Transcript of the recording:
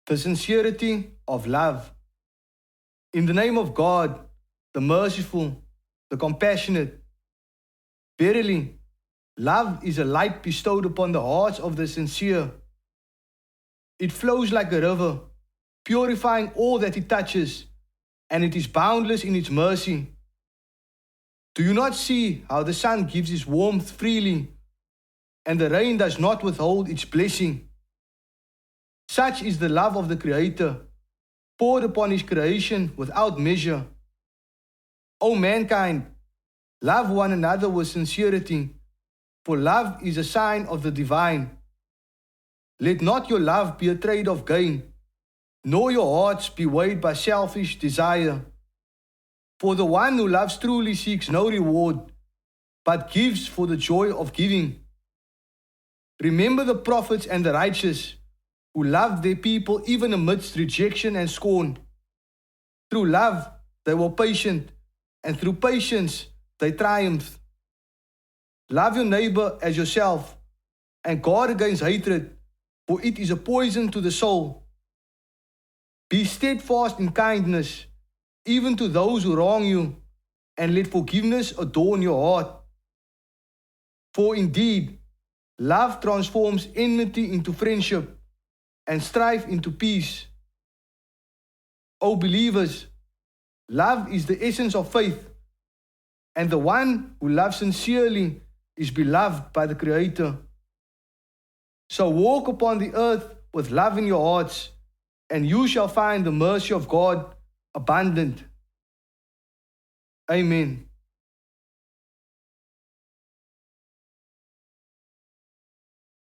The sincerity of love. In the name of God, the merciful, the compassionate. Verily, love is a light bestowed upon the hearts of the sincere. It flows like a river, purifying all that it touches, and it is boundless in its mercy. Do you not see how the sun gives its warmth freely, and the rain does not withhold its blessing? Such is the love of the Creator, poured upon His creation without measure. O mankind, love one another with sincerity, for love is a sign of the divine. Let not your love be a trade of gain, nor your hearts be weighed by selfish desire. For the one who loves truly seeks no reward, but gives for the joy of giving. Remember the prophets and the righteous, who loved their people even amidst rejection and scorn. Through love they were patient, and through patience they triumphed. Love your neighbor as yourself, and guard against hatred, for it is a poison to the soul. Be steadfast in kindness, even to those who wrong you, and let forgiveness adorn your heart. For indeed, love transforms enmity into friendship, and strife into peace. O believers, love is the essence of faith, and the one who loves sincerely is beloved by the Creator. So walk upon the earth with love in your hearts, and you shall find the mercy of God abundant. Amen.